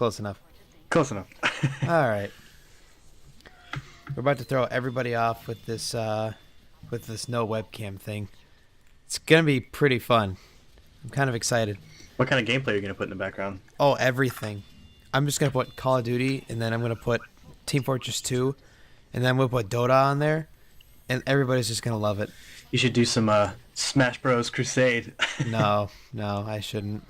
close enough? Close enough. All right. We're about to throw everybody off with this no webcam thing. It's gonna be pretty fun. I'm kind of excited. What kind of gameplay are you going to put in the background? Oh, everything. I'm just gonna put Call of Duty, and then I'm gonna put Team Fortress 2, and then we'll put Dota on there, and everybody's just gonna love it. You should do some Smash Bros. Crusade. No, I shouldn't.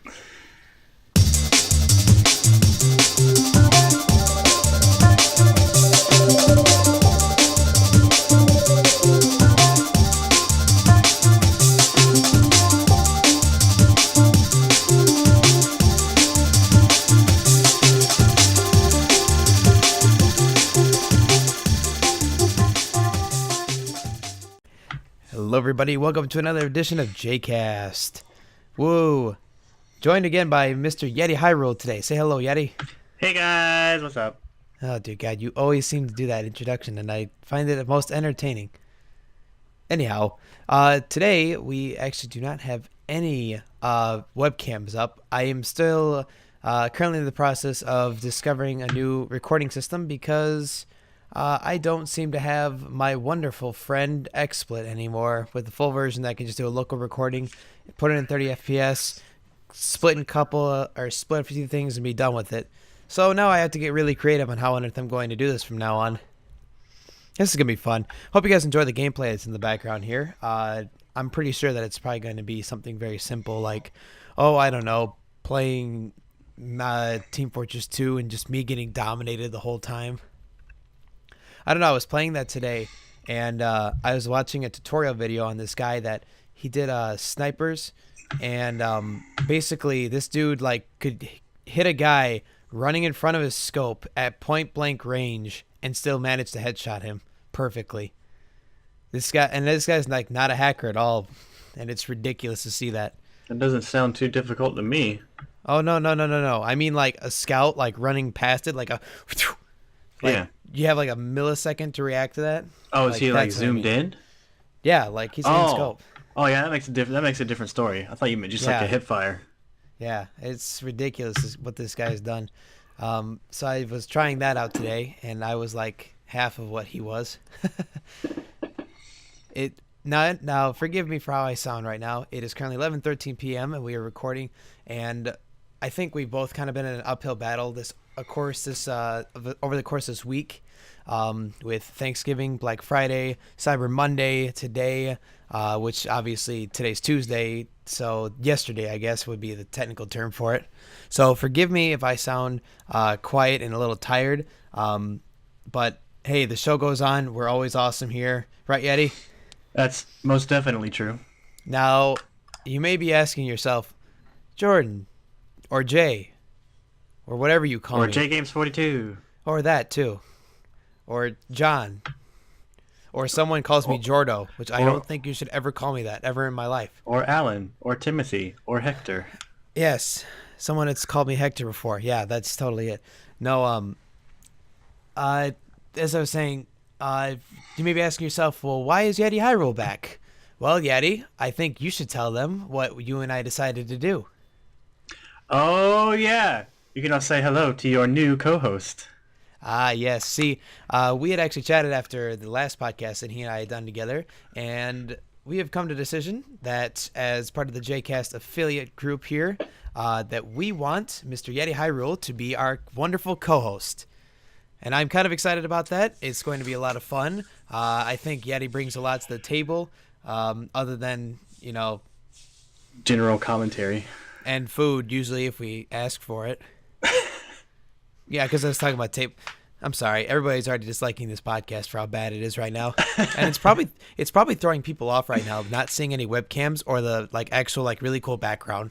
Hello, everybody. Welcome to another edition of JayCast. Woo! Joined again by Mr. Yaddy Hyrule today. Say hello, Yaddy. Hey guys, what's up? Oh, dear God, you always seem to do that introduction, and I find it most entertaining. Anyhow, today we actually do not have any webcams up. I am still currently in the process of discovering a new recording system because I don't seem to have my wonderful friend XSplit anymore with the full version that can just do a local recording, put it in 30 FPS, split a few things and be done with it. So now I have to get really creative on how on earth I'm going to do this from now on. This is going to be fun. Hope you guys enjoy the gameplay that's in the background here. I'm pretty sure that it's probably going to be something very simple like, I don't know, playing Team Fortress 2 and just me getting dominated the whole time. I don't know, I was playing that today, and I was watching a tutorial video on this guy that he did snipers, and basically this dude could hit a guy running in front of his scope at point blank range and still manage to headshot him perfectly. This guy's not a hacker at all, and it's ridiculous to see that. That doesn't sound too difficult to me. Oh no! I mean like a scout running past it Yeah. You have a millisecond to react to that. Oh, is he zoomed in? Yeah, he's in scope. Oh yeah, that makes a different story. I thought you meant just like a hip fire. Yeah, it's ridiculous what this guy's done. So I was trying that out today, and I was like half of what he was. Now forgive me for how I sound right now. It is currently 11:13 p.m. and we are recording, and I think we've both kind of been in an uphill battle over the course of this week, with Thanksgiving, Black Friday, Cyber Monday today, which obviously today's Tuesday, so yesterday I guess would be the technical term for it. So forgive me if I sound quiet and a little tired, but hey, the show goes on. We're always awesome here, right, Yaddy? That's most definitely true. Now, you may be asking yourself, Jordan, or Jay, or whatever you call me. Or JGames42. Or that, too. Or John. Or someone calls me Jordo, which I don't think you should ever call me that, ever in my life. Or Alan. Or Timothy. Or Hector. Yes. Someone that's called me Hector before. Yeah, that's totally it. No, as I was saying, you may be asking yourself, well, why is Yaddy Hyrule back? Well, Yaddy, I think you should tell them what you and I decided to do. Oh, yeah. You can now say hello to your new co-host. Ah, yes. See, we had actually chatted after the last podcast that he and I had done together, and we have come to a decision that as part of the JayCast affiliate group here, that we want Mr. Yaddy Hyrule to be our wonderful co-host. And I'm kind of excited about that. It's going to be a lot of fun. I think Yaddy brings a lot to the table, other than, general commentary. And food, usually, if we ask for it. Yeah, because I was talking about tape. I'm sorry. Everybody's already disliking this podcast for how bad it is right now. And it's probably throwing people off right now, not seeing any webcams or the actual really cool background.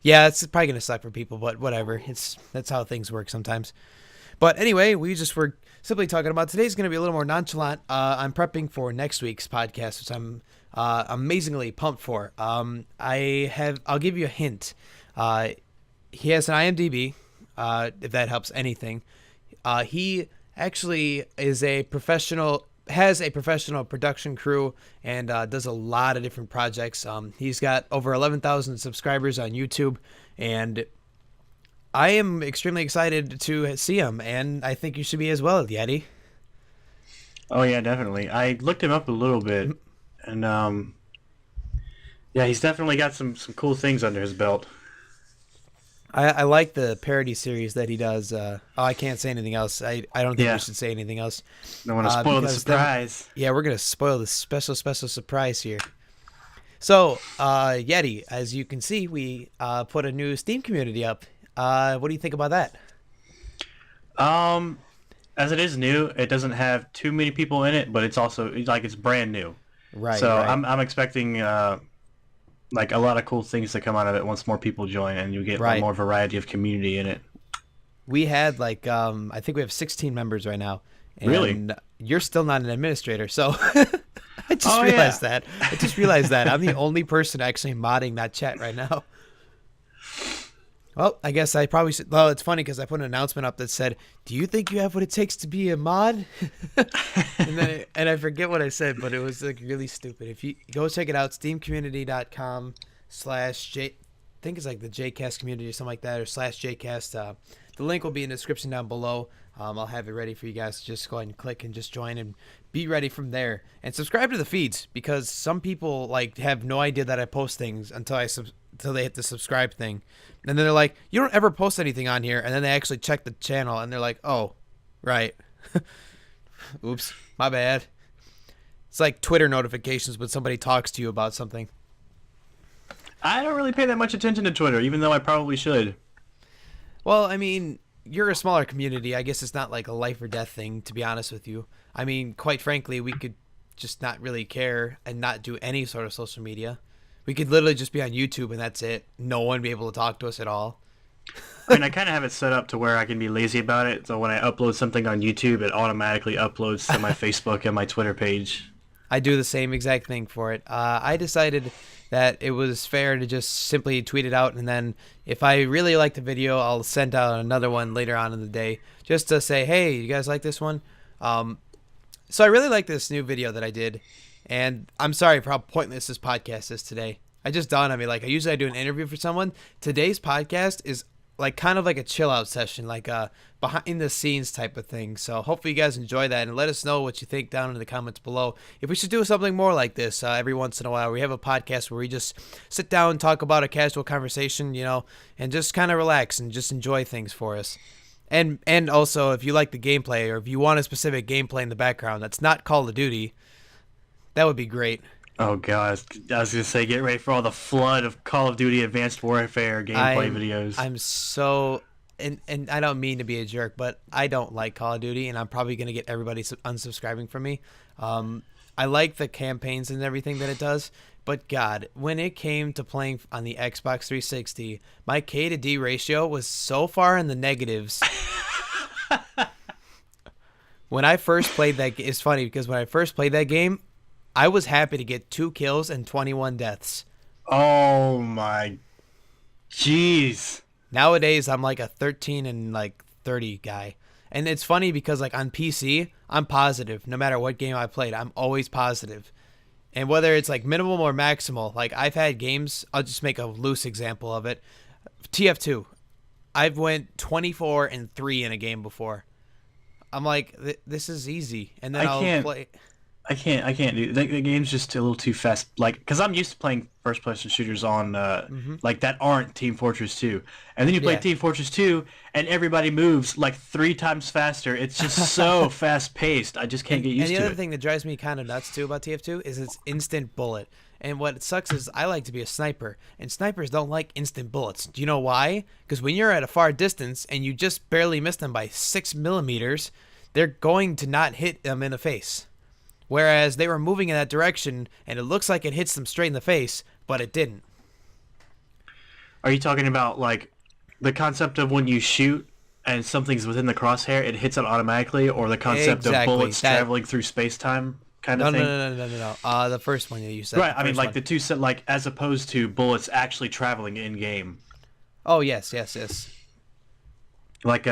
Yeah, it's probably going to suck for people, but whatever. That's how things work sometimes. But anyway, we just were simply talking about today's going to be a little more nonchalant. I'm prepping for next week's podcast, which I'm amazingly pumped for. I'll give you a hint. He has an IMDb, if that helps anything. He actually has a professional production crew and does a lot of different projects. He's got over 11,000 subscribers on YouTube, and I am extremely excited to see him, and I think you should be as well, Yaddy. Oh yeah, definitely. I looked him up a little bit, and yeah, he's definitely got some cool things under his belt. I like the parody series that he does. I can't say anything else. I don't think we Yeah, should say anything else, don't want to spoil the because then surprise. yeah, we're gonna spoil this special surprise here. So, Yeti, as you can see, we put a new Steam community up. What do you think about that? Um, as it is new, it doesn't have too many people in it, but it's also like it's brand new. Right, So right, I'm expecting like a lot of cool things to come out of it once more people join, and you get a right. more variety of community in it. We had like I think we have 16 members right now, Really? and you're still not an administrator, so I just Oh yeah. realized that. I just realized that I'm the only person actually modding that chat right now. Well, I guess I probably should. Well, it's funny because I put an announcement up that said, "Do you think you have what it takes to be a mod?" and I forget what I said, but it was like really stupid. If you go check it out, steamcommunity.com/j, I think it's like the JayCast community or something like that, or /JayCast. The link will be in the description down below. I'll have it ready for you guys to just go ahead and click and just join and be ready from there. And subscribe to the feeds because some people like have no idea that I post things until they hit the subscribe thing. And then they're like, "You don't ever post anything on here." And then they actually check the channel and they're like, "Oh, right. Oops, my bad." It's like Twitter notifications when somebody talks to you about something. I don't really pay that much attention to Twitter, even though I probably should. Well, I mean, you're a smaller community. I guess it's not like a life or death thing, to be honest with you. I mean, quite frankly, we could just not really care and not do any sort of social media. We could literally just be on YouTube and that's it. No one be able to talk to us at all. I mean, I kind of have it set up to where I can be lazy about it. So when I upload something on YouTube, it automatically uploads to my Facebook and my Twitter page. I do the same exact thing for it. I decided that it was fair to just simply tweet it out, and then if I really like the video, I'll send out another one later on in the day just to say, "Hey, you guys like this one?" So I really like this new video that I did, and I'm sorry for how pointless this podcast is today. I just dawned on me, like, I do an interview for someone. Today's podcast is like kind of like a chill out session, like a behind the scenes type of thing. So hopefully you guys enjoy that and let us know what you think down in the comments below. If we should do something more like this every once in a while, we have a podcast where we just sit down and talk about a casual conversation, and just kind of relax and just enjoy things for us. And also, if you like the gameplay or if you want a specific gameplay in the background that's not Call of Duty, that would be great. Oh god, I was gonna say, get ready for all the flood of Call of Duty Advanced Warfare gameplay videos. I'm so and I don't mean to be a jerk, but I don't like Call of Duty, and I'm probably gonna get everybody unsubscribing from me. I like the campaigns and everything that it does, but God, when it came to playing on the Xbox 360, my K to D ratio was so far in the negatives. When I first played that, it's funny because when I first played that game, I was happy to get 2 kills and 21 deaths. Oh my, jeez. Nowadays, I'm like a 13 and like 30 guy. And it's funny because like on PC, I'm positive. No matter what game I played, I'm always positive. And whether it's like minimal or maximal, like I've had games, I'll just make a loose example of it. TF2, I've went 24 and 3 in a game before. I'm like, this is easy. And then I I'll can't. play. I can't do the game's just a little too fast. Like, because I'm used to playing first-person shooters on like that aren't Team Fortress 2, and then you play Yeah. Team Fortress 2, and everybody moves like 3 times faster. It's just so fast-paced. I just can't get And used the to other it. thing that drives me kind of nuts too about TF2 is it's instant bullet. And what sucks is I like to be a sniper, and snipers don't like instant bullets. Do you know why? Because when you're at a far distance and you just barely miss them by 6 millimeters, they're going to not hit them in the face. Whereas they were moving in that direction, and it looks like it hits them straight in the face, but it didn't. Are you talking about like the concept of when you shoot and something's within the crosshair, it hits it automatically, or the concept of Exactly. bullets traveling through space-time kind No, of no, thing? no, no, no, no, no. The first one that you said. Right. The I mean, first like one. the two set, like as opposed to bullets actually traveling in game. Oh, yes, yes, yes. Like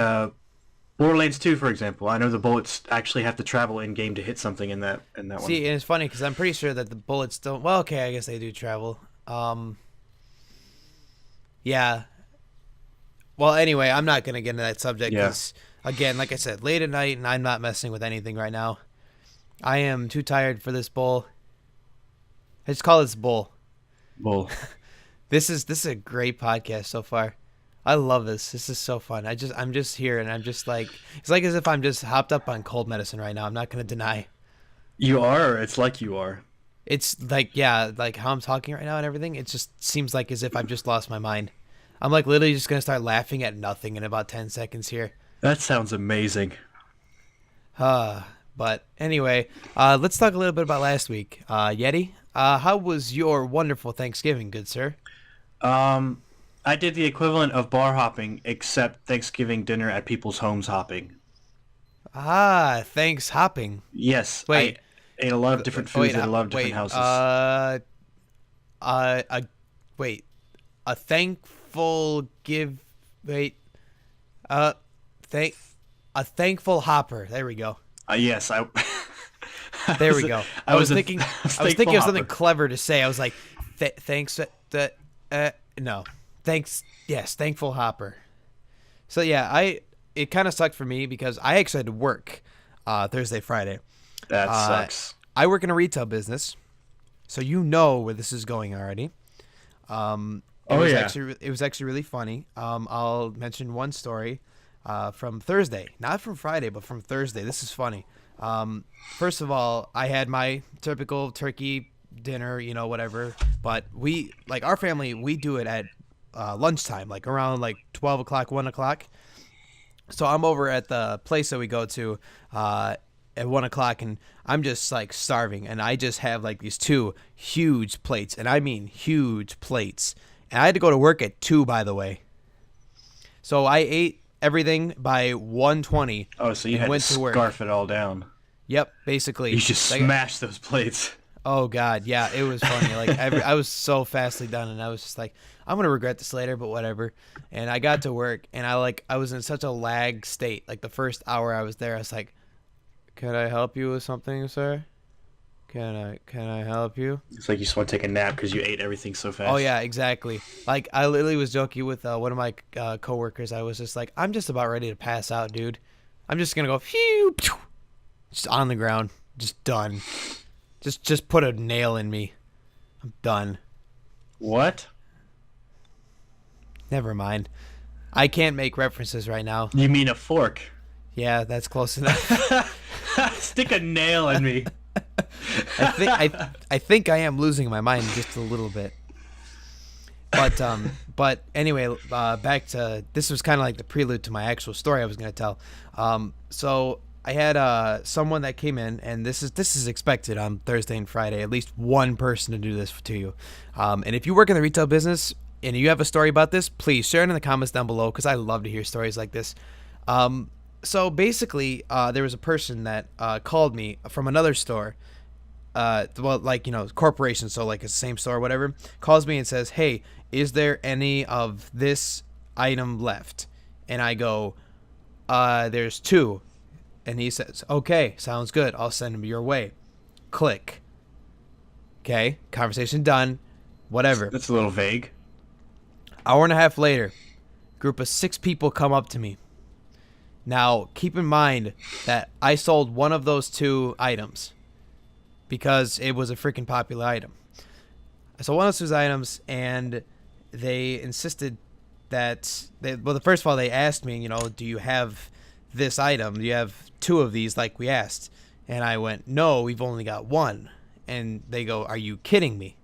Borderlands 2, for example. I know the bullets actually have to travel in game to hit something in that See, one. and it's funny because I'm pretty sure that the bullets don't. Well, okay, I guess they do travel. Yeah. Well, anyway, I'm not gonna get into that subject Yeah. because, again, like I said, late at night, and I'm not messing with anything right now. I am too tired for this bowl. I just call this bowl. Well, This is a great podcast so far. I love this. This is so fun. I'm just here and I'm just like it's like as if I'm just hopped up on cold medicine right now. I'm not gonna deny. you are. It's like you are. It's like yeah, like how I'm talking right now and everything. It just seems like as if I've just lost my mind. I'm like literally just gonna start laughing at nothing in about 10 seconds here. That sounds amazing. But anyway, let's talk a little bit about last week. Yeti, how was your wonderful Thanksgiving, good sir? Um, I did the equivalent of bar hopping, except Thanksgiving dinner at people's homes hopping. Ah, thanks hopping. Yes, Wait, I ate a lot of different foods at a lot of different wait, houses. uh, a, wait, a thankful give, wait, uh, thank, a thankful hopper. There we go. Yes, I. There we go. I was thinking, I I was thinking of something hopper. clever to say. I was like, thanks, no, thanks, yes, thankful hopper. So yeah, it kind of sucked for me because I actually had to work, Thursday, Friday. That Uh, sucks. I work in a retail business, so you know where this is going already. It Oh, was yeah. actually really funny. I'll mention one story from Thursday, not from Friday, but from Thursday. This is funny. First of all, I had my typical turkey dinner, whatever. But our family, we do it at lunchtime, like around like 12 o'clock, 1 o'clock. So I'm over at the place that we go to at 1 o'clock, and I'm just like starving, and I just have like these two huge plates, and I mean huge plates. And I had to go to work at 2, by the way. So I ate everything by 1:20 Oh, so you and had went to to work. scarf it all down. Yep, basically. You just Like, smashed those plates. oh God, yeah, it was funny. Like I was so fastly done, and I was just like, I'm gonna regret this later, but whatever. And I got to work, and I was in such a lag state. Like the first hour I was there, I was like, "Can I help you with something, sir? Can I help you?" It's like you just want to take a nap because you ate everything so fast. Oh yeah, exactly. Like I literally was joking with one of my coworkers. I was just like, "I'm just about ready to pass out, dude. I'm just gonna go phew, pew, just on the ground, just done. Just put a nail in me. I'm done." What? Never mind. I can't make references right now. You mean a fork? Yeah, that's close enough. Stick a nail in me. I think I am losing my mind just a little bit. But anyway, back to this was kind of like the prelude to my actual story I was going to tell. So I had someone that came in, and this is expected on Thursday and Friday. At least one person to do this to you. And if you work in the retail business and you have a story about this, please share it in the comments down below because I love to hear stories like this. So basically, there was a person that called me from another store. Corporation, so like it's the same store or whatever, calls me and says, "Hey, is there any of this item left?" And I go, "There's 2." And he says, "Okay, sounds good. I'll send them your way." Click. Okay, conversation done. Whatever. That's a little vague. Hour and a half later, group of 6 people come up to me. Now, keep in mind that I sold one of those 2 items because it was a freaking popular item. I sold one of those items, and they insisted that first of all, they asked me, "Do you have this item? Do you have 2 of these like we asked?" And I went, "No, we've only got 1." And they go, "Are you kidding me?"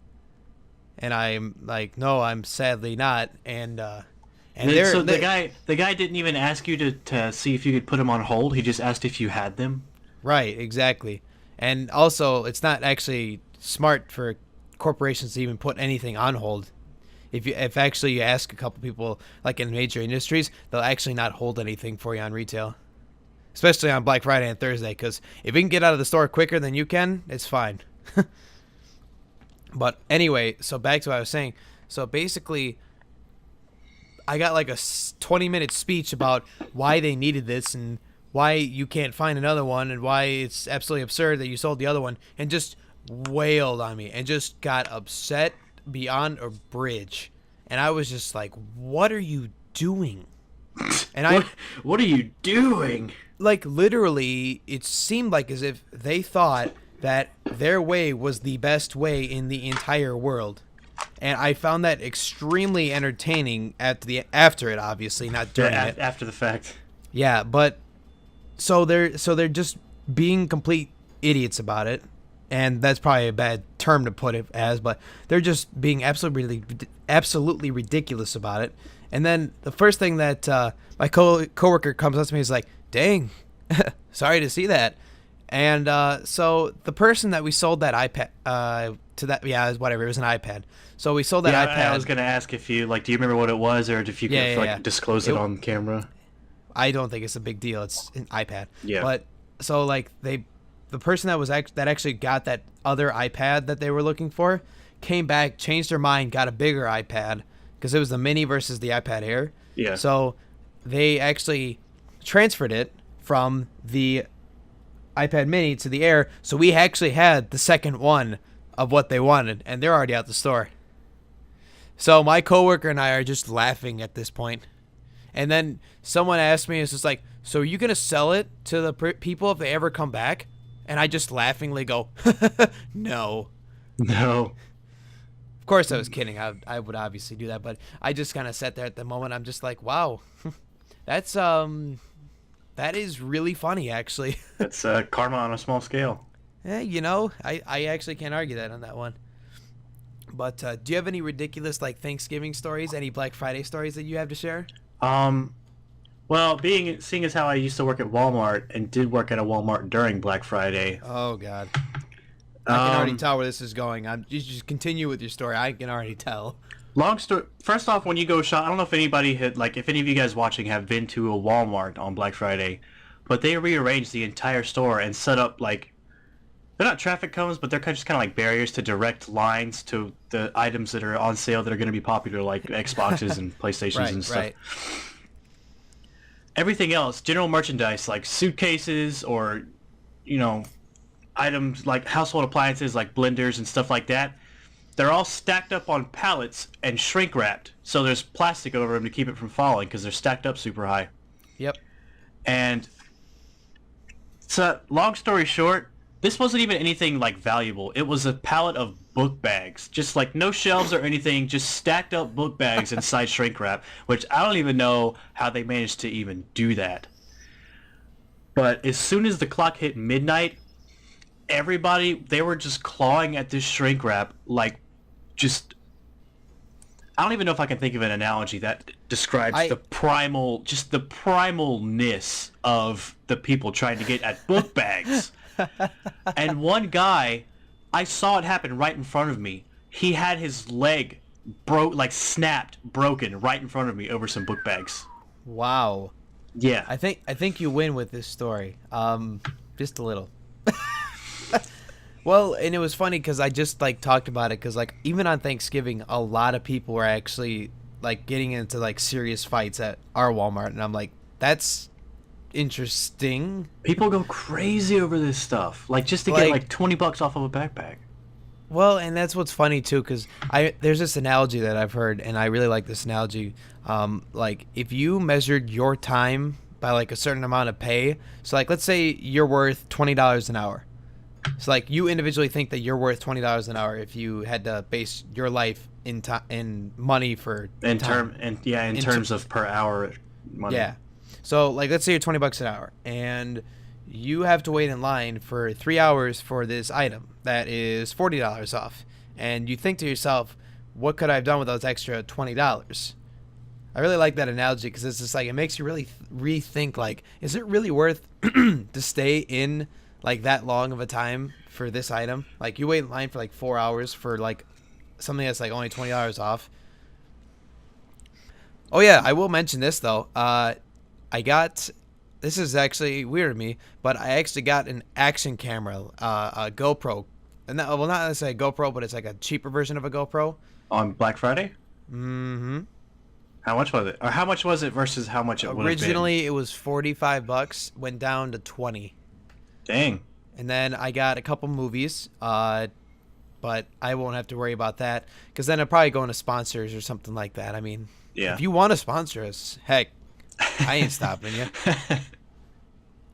And I'm like, "No, I'm sadly not." And So the guy didn't even ask you to see if you could put him on hold. He just asked if you had them. right, exactly. And also, it's not actually smart for corporations to even put anything on hold. If actually you ask a couple people, like in major industries, they'll actually not hold anything for you on retail, especially on Black Friday and Thursday. Because if we can get out of the store quicker than you can, it's fine. But anyway, so back to what I was saying. So basically, I got like a 20-minute speech about why they needed this and why you can't find another one and why it's absolutely absurd that you sold the other one, and just wailed on me and just got upset beyond a bridge. And I was just like, "What are you doing? And What what are you doing? like literally, it seemed like as if they thought that their way was the best way in the entire world. And I found that extremely entertaining after it, obviously, not Yeah, during it. after the fact. Yeah, but so they're just being complete idiots about it, and that's probably a bad term to put it as, but they're just being absolutely ridiculous about it. And then the first thing that my coworker comes up to me is like, "Dang, sorry to see that." And so the person that we sold that iPad to, that, yeah, whatever, it was an iPad. So we sold that Yeah, iPad. I was gonna ask if you like, do you remember what it was, or if you Yeah, could yeah, like yeah. disclose it on camera? I don't think it's a big deal. It's an iPad. Yeah. But so like the person that actually got that other iPad that they were looking for came back, changed their mind, got a bigger iPad because it was the mini versus the iPad Air. Yeah. So they actually transferred it from the iPad mini to the Air. So we actually had the second one of what they wanted, and they're already out the store. So my coworker and I are just laughing at this point. And then someone asked me, it's just like, so are you going to sell it to the people if they ever come back? And I just laughingly go, no. No. Of course I was kidding. I would obviously do that. But I just kind of sat there at the moment. I'm just like, wow, that's, that is really funny, actually. That's karma on a small scale. I actually can't argue that on that one. But do you have any ridiculous, like, Thanksgiving stories? Any Black Friday stories that you have to share? Um, well, seeing as how I used to work at Walmart and did work at a Walmart during Black Friday. Oh, God. I can already Um, tell where this is going. You just continue with your story. I can already tell. long story. First off, when you go shop, I don't know if anybody had like if any of you guys watching have been to a Walmart on Black Friday, but they rearranged the entire store and set up like they're not traffic cones, but they're just kind of like barriers to direct lines to the items that are on sale that are going to be popular, like Xboxes and PlayStations Right, and stuff. right. Everything else, general merchandise like suitcases or, you know, items like household appliances like blenders and stuff like that, they're all stacked up on pallets and shrink wrapped. So there's plastic over them to keep it from falling because they're stacked up super high. Yep. And so, long story short, this wasn't even anything like valuable. It was a pallet of book bags, just like no shelves or anything, just stacked up book bags inside shrink wrap, which I don't even know how they managed to even do that. But as soon as the clock hit midnight, everybody, they were just clawing at this shrink wrap like just I don't even know if I can think of an analogy that describes the primalness of the people trying to get at book bags. And one guy, I saw it happen right in front of me. He had his leg broken right in front of me over some book bags. Wow. Yeah. I think you win with this story. Just a little. Well, and it was funny because I just like talked about it because like even on Thanksgiving, a lot of people were actually like getting into like serious fights at our Walmart, and I'm like, that's interesting. People go crazy over this stuff, like just to get like $20 off of a backpack. Well, and that's what's funny too, because there's this analogy that I've heard, and I really like this analogy. Like if you measured your time by like a certain amount of pay, so like let's say you're worth $20 an hour. So like you individually think that you're worth $20 an hour if you had to base your life in money for time. In terms of per hour money. Yeah. So like let's say you're $20 an hour and you have to wait in line for 3 hours for this item that is $40 off, and you think to yourself, what could I have done with those extra $20? I really like that analogy because it's just like it makes you really rethink like, is it really worth to stay in like that long of a time for this item? Like you wait in line for like 4 hours for like something that's like only $20 off. Oh yeah, I will mention this though. This is actually weird to me, but I actually got an action camera, a GoPro, and not necessarily a GoPro, but it's like a cheaper version of a GoPro. On Black Friday? Mm-hmm. How much was it? Or how much was it versus how much it would have been? Originally, it was $45, went down to 20. Dang. And then I got a couple movies, but I won't have to worry about that because then I'll probably go into sponsors or something like that. I mean, yeah. If you want to sponsor us, heck, I ain't stopping you.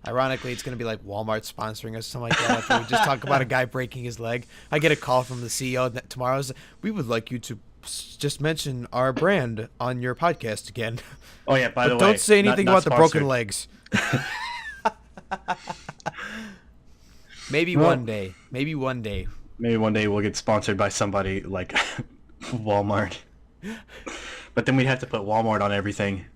Ironically, it's going to be like Walmart sponsoring us, something like that. After we just talk about a guy breaking his leg, I get a call from the CEO tomorrow. We would like you to just mention our brand on your podcast again. Oh yeah, by But the way, don't say anything not about the broken sponsored. legs. Maybe Well, one day. Maybe one day. maybe one day we'll get sponsored by somebody like Walmart. But then we'd have to put Walmart on everything.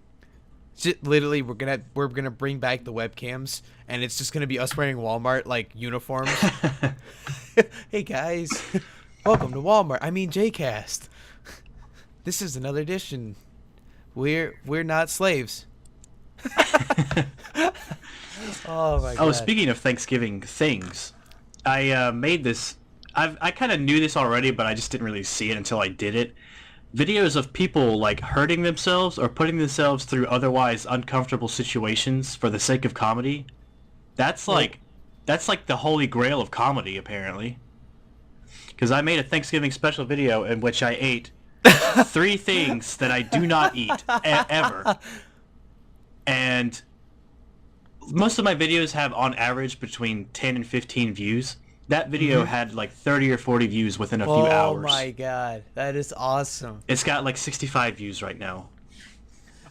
Literally, we're gonna bring back the webcams, and it's just gonna be us wearing Walmart like uniforms. Hey guys, welcome to Walmart. I mean JayCast. This is another edition. We're not slaves. Oh my Oh, god. speaking of Thanksgiving things, I made this. I kind of knew this already, but I just didn't really see it until I did it. Videos of people like hurting themselves or putting themselves through otherwise uncomfortable situations for the sake of comedy. That's like the holy grail of comedy, apparently. Because I made a Thanksgiving special video in which I ate 3 things that I do not eat ever, and most of my videos have on average between 10 and 15 views. That video had like 30 or 40 views within a few hours. Oh my god, that is awesome. It's got like 65 views right now.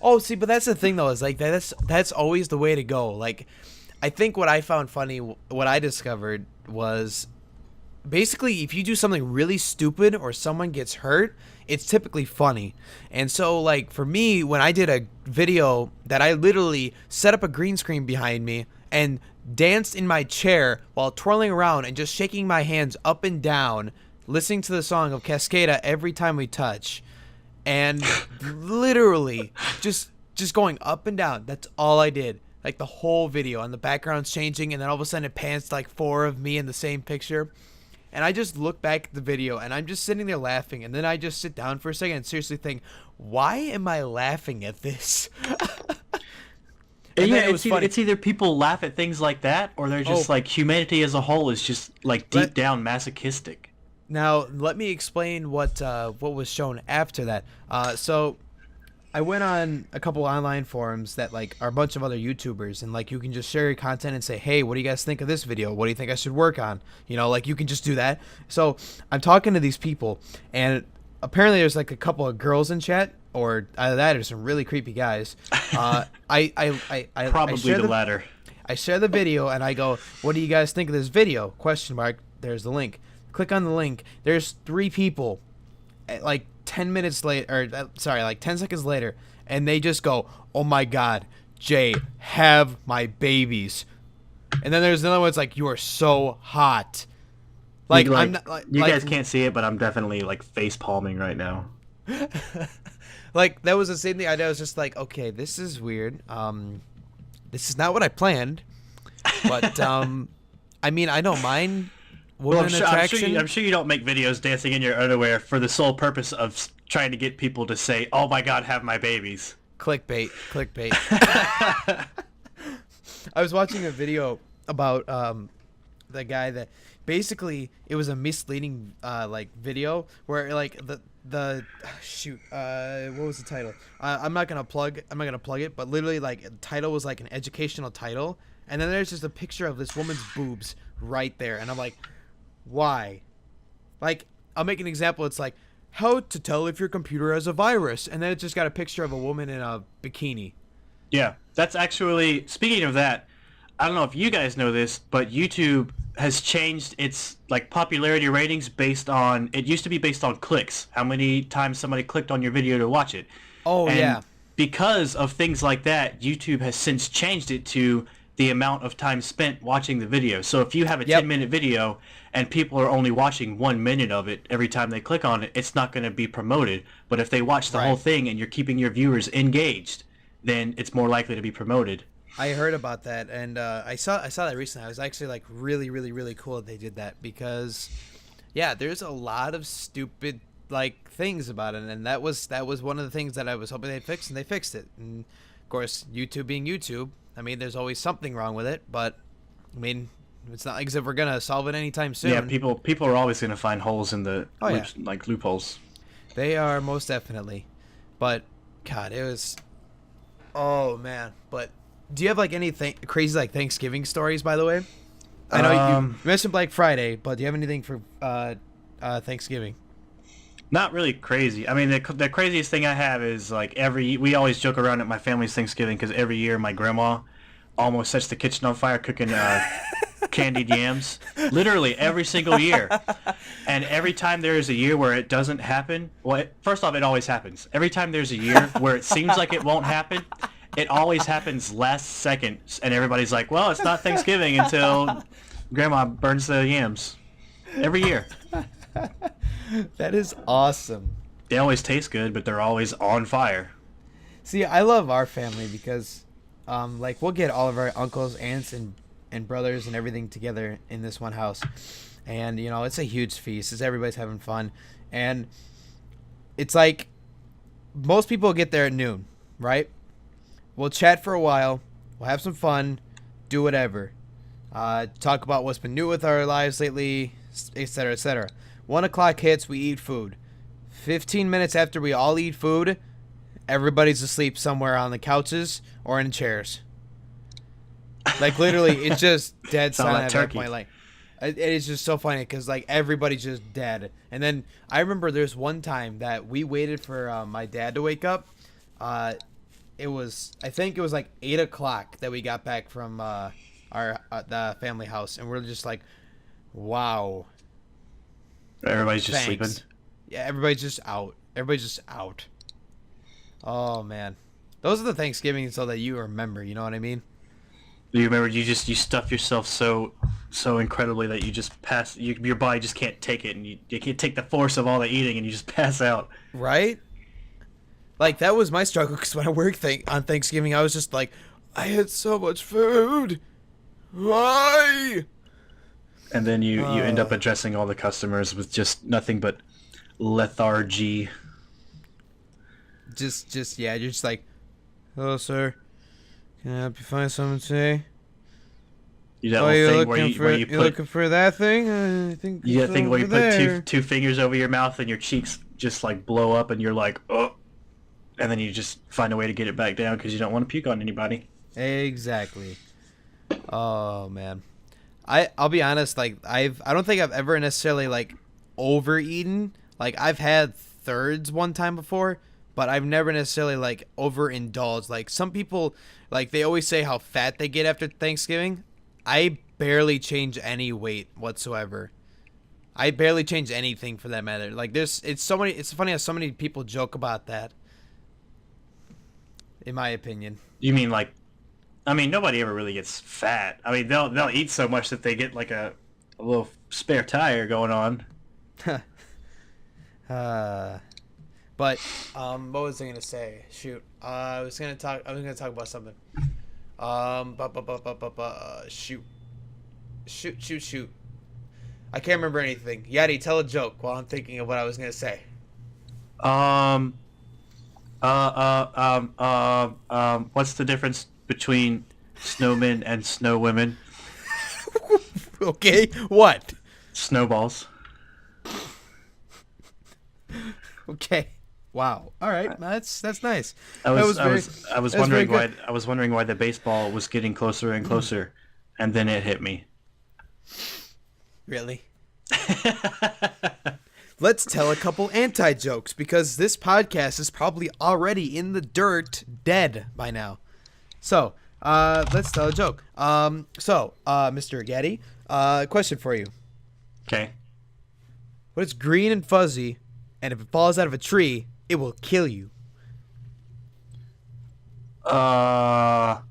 Oh, see, but that's the thing though, is like that's always the way to go. Like, I think what I found funny, what I discovered was basically if you do something really stupid or someone gets hurt, it's typically funny. And so like for me, when I did a video that I literally set up a green screen behind me and danced in my chair while twirling around and just shaking my hands up and down, listening to the song of Cascada every time we touch, and literally just going up and down. That's all I did. Like the whole video, and the background's changing, and then all of a sudden it pans to like 4 of me in the same picture. And I just look back at the video, and I'm just sitting there laughing, and then I just sit down for a second and seriously think, why am I laughing at this? And Yeah, then it was funny. it's either people laugh at things like that, or they're just like humanity as a whole is just like deep down masochistic. Now, let me explain what was shown after that. So I went on a couple online forums that like are a bunch of other YouTubers, and like you can just share your content and say, hey, what do you guys think of this video? What do you think I should work on? You know, like you can just do that. So I'm talking to these people, and apparently there's like a couple of girls in chat, or either that or some really creepy guys. Probably share the latter. I share the video and I go, what do you guys think of this video? Question mark. There's the link. Click on the link. There's 3 people like 10 minutes later, or sorry, like 10 seconds later, and they just go, oh my god, Jay, have my babies. And then there's another one that's like, you are so hot. Like, I'm not like, you guys can't see it, but I'm definitely like face palming right now. like that was the same thing. I was just like, okay, this is weird. This is not what I planned. But I mean, I don't mind woman attraction. I'm sure you don't make videos dancing in your underwear for the sole purpose of trying to get people to say, "Oh my God, have my babies." Clickbait. I was watching a video about the guy that basically it was a misleading like video where like the shoot what was the title? I'm not gonna plug it, but literally like the title was like an educational title, and then there's just a picture of this woman's boobs right there, and I'm like, why? Like, I'll make an example. It's like how to tell if your computer has a virus, and then it's just got a picture of a woman in a bikini. Yeah, that's actually, speaking of that, I don't know if you guys know this, but YouTube has changed its like popularity ratings based on, it used to be based on clicks, how many times somebody clicked on your video to watch it. Oh, And yeah. because of things like that, YouTube has since changed it to the amount of time spent watching the video. So if you have a 10-minute video and people are only watching 1 minute of it every time they click on it, it's not going to be promoted. But if they watch the whole thing and you're keeping your viewers engaged, then it's more likely to be promoted. I heard about that, and I saw that recently. I was actually like really cool that they did that, because yeah, there's a lot of stupid like things about it, and that was one of the things that I was hoping they'd fix, and they fixed it. And of course, YouTube being YouTube, I mean, there's always something wrong with it, but I mean, it's not like as if we're gonna solve it anytime soon. Yeah, people are always gonna find holes in the like loopholes. They are, most definitely. But God, it was Oh man, but do you have like anything crazy like Thanksgiving stories? By the way, I know you Um, mentioned Black Friday, but do you have anything for Thanksgiving? Not really crazy. I mean, the craziest thing I have is like we always joke around at my family's Thanksgiving because every year my grandma almost sets the kitchen on fire cooking candied yams. Literally every single year. And every time there is a year where it doesn't happen, well, first off, it always happens. Every time there's a year where it seems like it won't happen, it always happens last second, and everybody's like, "Well, it's not Thanksgiving until Grandma burns the yams." Every year. That is awesome. They always taste good, but they're always on fire. See, I love our family because, like, we'll get all of our uncles, aunts, and brothers and everything together in this one house, and you know it's a huge feast. It's everybody's having fun, and it's like most people get there at noon, right? We'll chat for a while, we'll have some fun, do whatever, talk about what's been new with our lives lately, etc., etc. 1 o'clock hits, we eat food. 15 minutes after we all eat food, everybody's asleep somewhere on the couches or in chairs. Like literally, it's just dead Sound like silent at that turkey. point. Like it is just so funny because like everybody's just dead. And then I remember there's one time that we waited for my dad to wake up. I think it was like 8 o'clock that we got back from our the family house, and we're just like, wow. Everybody's just Thanks. sleeping. Yeah, everybody's just out. Everybody's just out. Oh man, those are the Thanksgivings so that you remember. You know what I mean? Do you remember you stuff yourself so incredibly that you just pass your body just can't take it, and you can't take the force of all the eating, and you just pass out. Right? Like that was my struggle because when I worked on Thanksgiving, I was just like, I had so much food. Why? And then you end up addressing all the customers with just nothing but lethargy. Just yeah, you're just like, hello, sir. Can I help you find something today? You that Oh, little you're thing looking where you're put looking for that thing? I think you it's that thing where you over put there. two fingers over your mouth and your cheeks just like blow up, and you're like, oh, and then you just find a way to get it back down because you don't want to puke on anybody. Exactly. Oh man, I'll be honest. Like I don't think I've ever necessarily like overeaten. Like I've had thirds one time before, but I've never necessarily like overindulged. Like some people, like they always say how fat they get after Thanksgiving. I barely change any weight whatsoever. I barely change anything for that matter. Like it's so many. It's funny how so many people joke about that. In my opinion. You mean like, I mean, nobody ever really gets fat. I mean, they'll eat so much that they get like a little spare tire going on. But what was I gonna say? Shoot, I was gonna talk about something. Shoot. I can't remember anything. Yaddy, tell a joke while I'm thinking of what I was gonna say. Um, what's the difference between snowmen and snow women? Okay, what? Snowballs. Okay. Wow. All right. That's nice. I was That's wondering very why good. I was wondering why the baseball was getting closer and closer, and then it hit me. Really? Let's tell a couple anti-jokes because this podcast is probably already in the dirt, dead by now. So, let's tell a joke. Mr. Yaddy, question for you. Okay. What is green and fuzzy, and if it falls out of a tree, it will kill you? A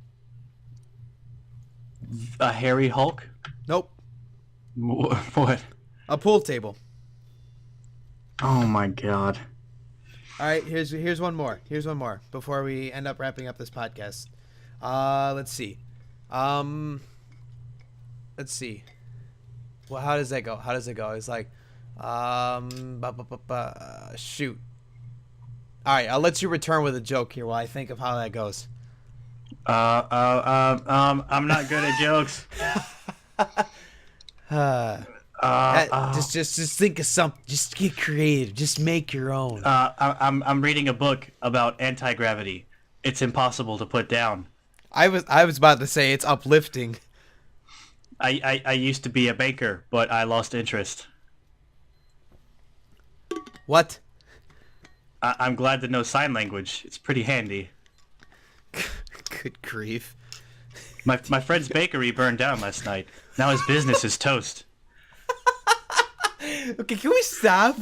hairy Hulk? Nope. What? A pool table. Oh my god. All right, here's one more. Here's one more before we end up wrapping up this podcast. Let's see. Let's see. Well, how does that go? It's like, shoot. All right, I'll let you return with a joke here while I think of how that goes. I'm not good at jokes. Just think of something. Just get creative. Just make your own. I'm reading a book about anti-gravity, it's impossible to put down. I was about to say it's uplifting. I used to be a baker, but I lost interest. What? I'm glad to know sign language. It's pretty handy. Good grief. My friend's bakery burned down last night. Now his business is toast. Okay, can we stop?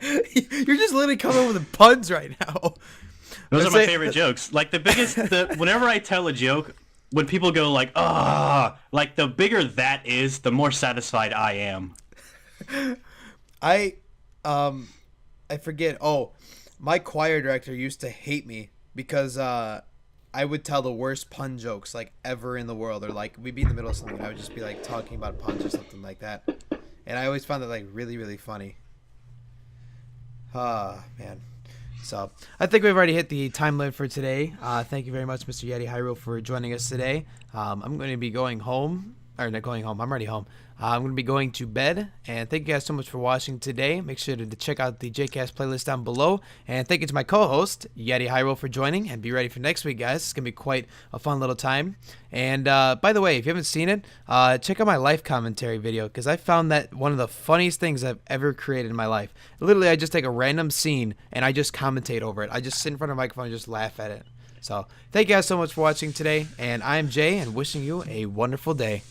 You're just literally coming up with puns right now. Those Let's are my say- favorite jokes. Like whenever I tell a joke, when people go like, "Ah," like the bigger that is, the more satisfied I am. I I forget. Oh, my choir director used to hate me because I would tell the worst pun jokes like ever in the world, or like we'd be in the middle of something and I would just be like talking about puns or something like that. And I always found that like really, really funny. Ah, man. So I think we've already hit the time limit for today. Thank you very much, Mr. Yaddy Hyrule, for joining us today. I'm going to be going home, or not going home. I'm already home. I'm going to be going to bed. And thank you guys so much for watching today. Make sure to check out the JayCast playlist down below. And thank you to my co-host, Yaddy Hyrule, for joining. And be ready for next week, guys. It's going to be quite a fun little time. And by the way, if you haven't seen it, check out my life commentary video, because I found that one of the funniest things I've ever created in my life. Literally, I just take a random scene and I just commentate over it. I just sit in front of a microphone and just laugh at it. So thank you guys so much for watching today. And I'm Jay, and wishing you a wonderful day.